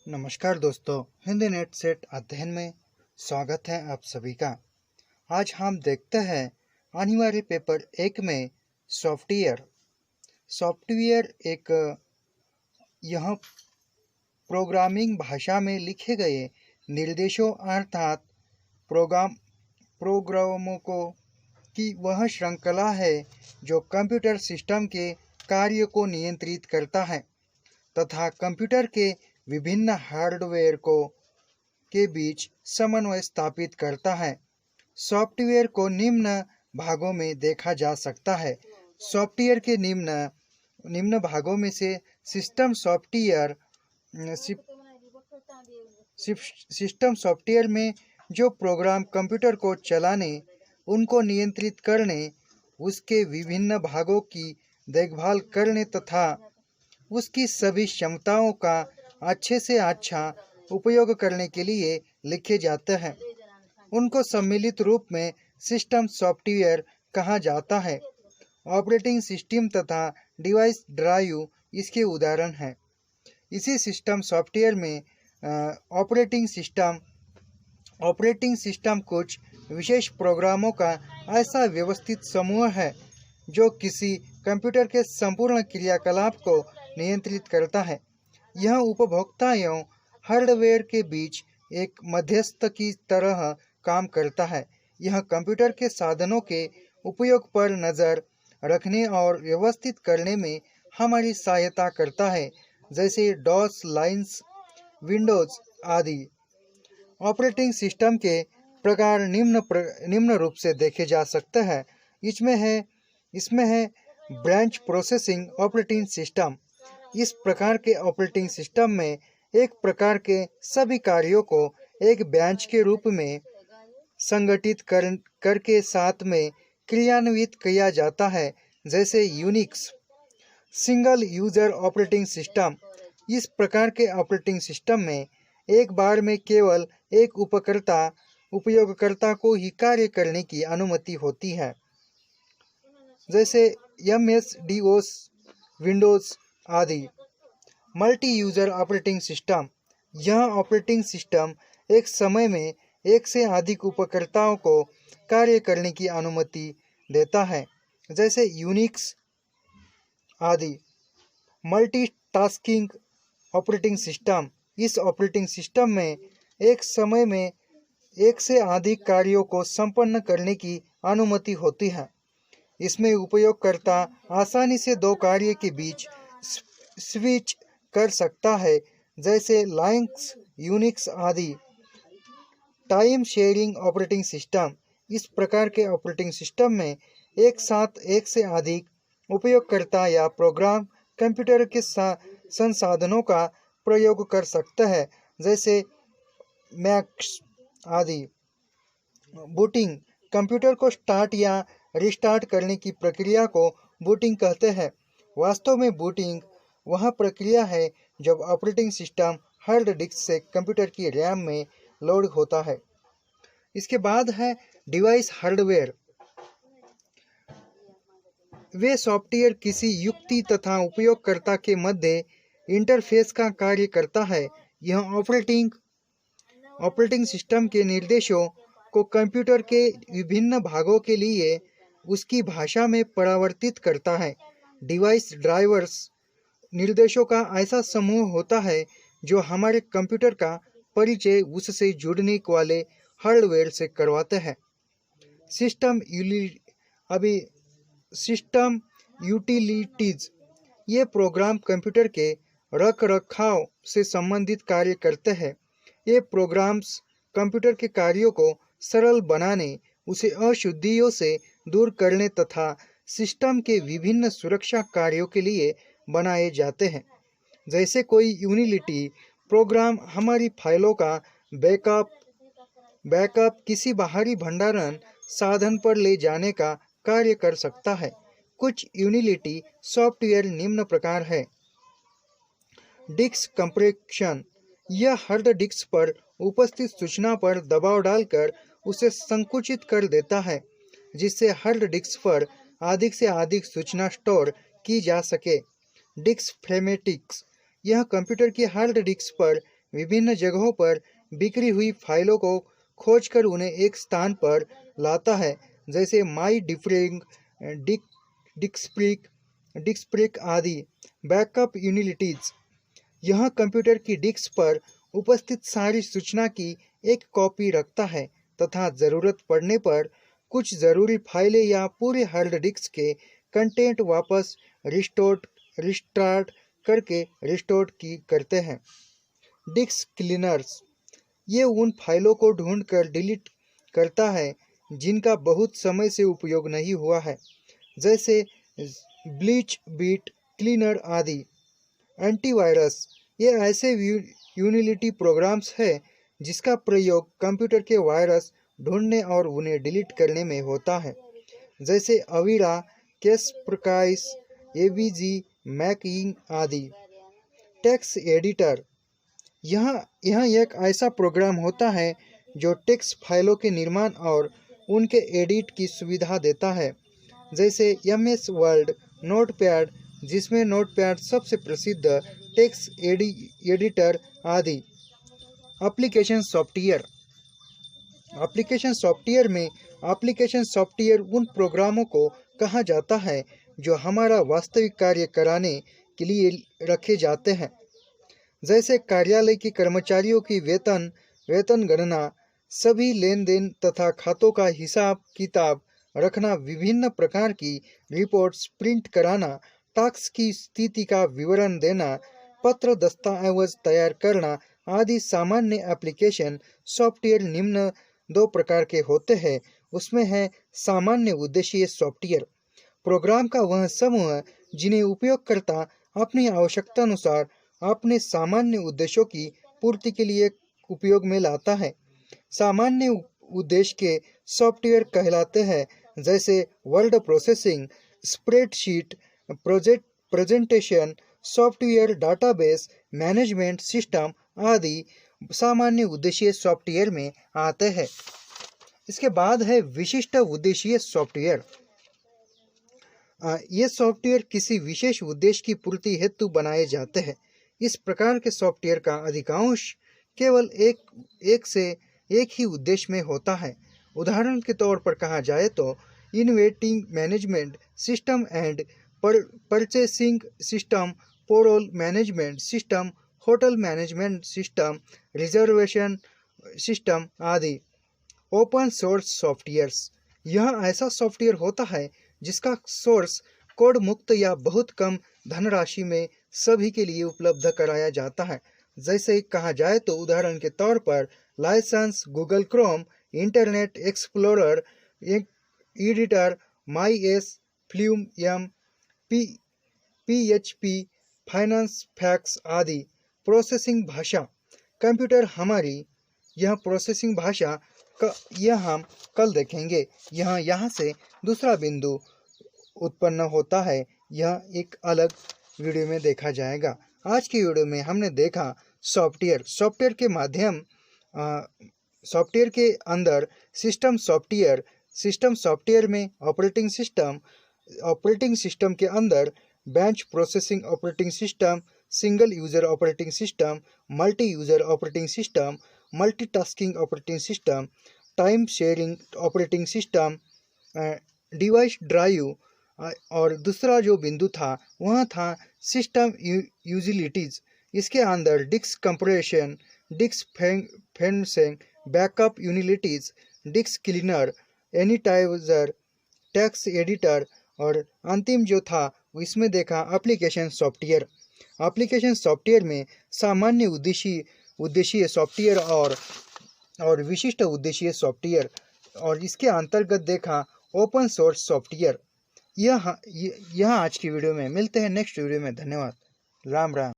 नमस्कार दोस्तों, Hindi net set अध्ययन में स्वागत है आप सभी का। आज हम देखते हैं अनिवार्य पेपर 1 में सॉफ्टवेयर एक यह प्रोग्रामिंग भाषा में लिखे गए निर्देशों अर्थात प्रोग्रामों की वह श्रृंखला है जो कंप्यूटर सिस्टम के कार्य को नियंत्रित करता है तथा कंप्यूटर के विभिन्न हार्डवेयर के बीच समन्वय स्थापित करता है। सॉफ्टवेयर को निम्न भागों में देखा जा सकता है। सॉफ्टवेयर के निम्न भागों में से सिस्टम सॉफ्टवेयर में जो प्रोग्राम कंप्यूटर को चलाने, उनको नियंत्रित करने, उसके विभिन्न भागों की देखभाल करने तथा उसकी सभी क्षमताओं का अच्छे से अच्छा उपयोग करने के लिए लिखे जाते हैं। उनको सम्मिलित रूप में सिस्टम सॉफ्टवेयर कहा जाता है। ऑपरेटिंग सिस्टम तथा डिवाइस ड्राइव इसके उदाहरण हैं। इसी सिस्टम सॉफ्टवेयर में ऑपरेटिंग सिस्टम कुछ विशेष प्रोग्रामों का ऐसा व्यवस्थित समूह है जो किसी कंप्यूटर के संपूर्ण क्रियाकलाप को नियंत्रित करता है। यह उपभोक्ता एवं हार्डवेयर के बीच एक मध्यस्थ की तरह काम करता है। यह कंप्यूटर के साधनों के उपयोग पर नज़र रखने और व्यवस्थित करने में हमारी सहायता करता है, जैसे डॉस, लाइन्स, विंडोज आदि। ऑपरेटिंग सिस्टम के प्रकार निम्न रूप से देखे जा सकते हैं। इसमें है ब्रांच प्रोसेसिंग ऑपरेटिंग सिस्टम। इस प्रकार के ऑपरेटिंग सिस्टम में एक प्रकार के सभी कार्यों को एक ब्रांच के रूप में संगठित करके साथ में क्रियान्वित किया जाता है, जैसे Unix. Single user operating system. इस प्रकार के ऑपरेटिंग सिस्टम में एक बार में केवल एक उपयोगकर्ता को ही कार्य करने की अनुमति होती है, जैसे MS-DOS, विंडोज आदि। Multi user operating system. यह ऑपरेटिंग सिस्टम एक समय में एक से अधिक उपयोगकर्ताओं को कार्य करने की अनुमति देता है, जैसे यूनिक्स आदि। Multitasking operating system. इस ऑपरेटिंग सिस्टम में एक समय में एक से अधिक कार्यों को संपन्न करने की अनुमति होती है। इसमें उपयोगकर्ता आसानी से दो कार्य के बीच स्विच कर सकता है, जैसे लाइन्स, यूनिक्स आदि। Time sharing operating system. इस प्रकार के ऑपरेटिंग सिस्टम में एक साथ एक से अधिक उपयोगकर्ता या प्रोग्राम कंप्यूटर के संसाधनों का प्रयोग कर सकते हैं, जैसे मैक्स आदि। बूटिंग। कंप्यूटर को स्टार्ट या रिस्टार्ट करने की प्रक्रिया को बूटिंग कहते हैं। वास्तव में बूटिंग वह प्रक्रिया है जब ऑपरेटिंग सिस्टम हार्ड डिस्क से कंप्यूटर की रैम में लोड होता है। इसके बाद है डिवाइस हार्डवेयर। वे सॉफ्टवेयर किसी युक्ति तथा उपयोगकर्ता के मध्य इंटरफेस का कार्य करता है। यह ऑपरेटिंग सिस्टम के निर्देशों को कंप्यूटर के विभिन्न भागों के लिए उसकी भाषा में परिवर्तित करता है। डिवाइस ड्राइवर्स निर्देशों का ऐसा समूह होता है जो हमारे कंप्यूटर का परिचय उससे जुड़ने वाले हार्डवेयर से करवाते हैं। System utilities. ये प्रोग्राम कंप्यूटर के रखरखाव से संबंधित कार्य करते हैं। ये प्रोग्राम्स कंप्यूटर के कार्यों को सरल बनाने, उसे अशुद्धियों से दूर करने तथा सिस्टम के विभिन्न सुरक्षा कार्यों के लिए बनाए जाते हैं। जैसे कोई यूटिलिटी प्रोग्राम हमारी फाइलों का बैकअप किसी बाहरी भंडारण साधन पर ले जाने का कार्य कर सकता है। कुछ यूटिलिटी सॉफ्टवेयर निम्न प्रकार है। Disk compression. यह हार्ड डिस्क पर उपस्थित सूचना पर दबाव डालकर उसे संकुचित कर देता है, जिससे हार्ड डिस्क पर अधिक से अधिक सूचना स्टोर की जा सके। डिस्क फ्रेमेटिक्स। यह कंप्यूटर की हार्ड डिस्क पर विभिन्न जगहों पर बिखरी हुई फाइलों को खोजकर उन्हें एक स्थान पर लाता है, जैसे माई डिफरिंग, डिस्क आदि। बैकअप यूटिलिटीज, यह कंप्यूटर की डिस्क पर उपस्थित सारी सूचना की एक कॉपी रखता है तथा ज़रूरत पड़ने पर कुछ ज़रूरी फाइलें या पूरे हार्ड डिस्क के कंटेंट वापस रिस्टार्ट करके रिस्टोर करते हैं। डिस्क क्लीनर्स, ये उन फाइलों को ढूंढकर डिलीट करता है जिनका बहुत समय से उपयोग नहीं हुआ है, जैसे ब्लीच, बीट क्लीनर आदि। एंटीवायरस, ये ऐसे यूटिलिटी प्रोग्राम्स हैं जिसका प्रयोग कंप्यूटर के वायरस ढूंढने और उन्हें डिलीट करने में होता है, जैसे अवीरा, कैस्परकाइस, एबीजी, मैकिंग आदि। टेक्स्ट एडिटर, यह एक ऐसा प्रोग्राम होता है जो टेक्स्ट फाइलों के निर्माण और उनके एडिट की सुविधा देता है, जैसे एमएस वर्ड, नोटपैड, जिसमें नोटपैड सबसे प्रसिद्ध टेक्स्ट एडिटर आदि। एप्लीकेशन सॉफ्टवेयर, एप्लीकेशन सॉफ्टवेयर उन प्रोग्रामों को कहा जाता है जो हमारा वास्तविक कार्य कराने के लिए रखे जाते हैं, जैसे कार्यालय के कर्मचारियों की वेतन गणना, सभी लेन देन तथा खातों का हिसाब किताब रखना, विभिन्न प्रकार की रिपोर्ट्स प्रिंट कराना, टैक्स की स्थिति का विवरण देना, पत्र दस्तावेज तैयार करना आदि। सामान्य एप्लीकेशन सॉफ्टवेयर निम्न दो प्रकार के होते हैं। उसमें है सामान्य उद्देश्य सॉफ्टवेयर, प्रोग्राम का वह समूह जिन्हें उपयोगकर्ता अपनी आवश्यकता अनुसार अपने सामान्य उद्देश्यों की पूर्ति के लिए उपयोग में लाता है। सामान्य उद्देश्य के सॉफ्टवेयर कहलाते हैं जैसे word processing, spreadsheet, presentation software, database management system आदि सामान्य उद्देश्य सॉफ्टवेयर में आते हैं। इसके बाद है विशिष्ट उद्देश्य सॉफ्टवेयर। ये सॉफ्टवेयर किसी विशेष उद्देश्य की पूर्ति हेतु बनाए जाते हैं। इस प्रकार के सॉफ्टवेयर का अधिकांश केवल एक ही उद्देश्य में होता है। उदाहरण के तौर पर कहा जाए तो inventing management system and purchasing system, payroll management system, hotel management system, reservation system आदि। ओपन सोर्स सॉफ्टवेयर्स, यह ऐसा सॉफ्टवेयर होता है जिसका सोर्स कोड मुक्त या बहुत कम धनराशि में सभी के लिए उपलब्ध कराया जाता है। जैसे कहा जाए तो उदाहरण के तौर पर license, Google Chrome, Internet Explorer, editor, MyS, Flume, PHP, finance fax आदि। प्रोसेसिंग भाषा, कंप्यूटर हमारी यह प्रोसेसिंग भाषा यह हम कल देखेंगे। यहाँ से दूसरा बिंदु उत्पन्न होता है, यह एक अलग वीडियो में देखा जाएगा। आज की वीडियो में हमने देखा सॉफ्टवेयर के माध्यम सॉफ्टवेयर के अंदर सिस्टम सॉफ्टवेयर में ऑपरेटिंग सिस्टम के अंदर bench processing operating system, single user operating system, multi user operating system, multitasking operating system, time sharing operating system, device drive, और दूसरा जो बिंदु था वह था सिस्टम यूटिलिटीज। इसके अंदर disk compression, disk fencing, backup utilities, disk cleaner, sanitizer, text editor, और अंतिम जो था इसमें देखा एप्लीकेशन सॉफ्टवेयर में सामान्य उद्देश्य सॉफ्टवेयर और विशिष्ट उद्देश्य सॉफ्टवेयर, और इसके अंतर्गत देखा ओपन सोर्स सॉफ्टवेयर। यह आज की वीडियो में। मिलते हैं नेक्स्ट वीडियो में। धन्यवाद। राम राम।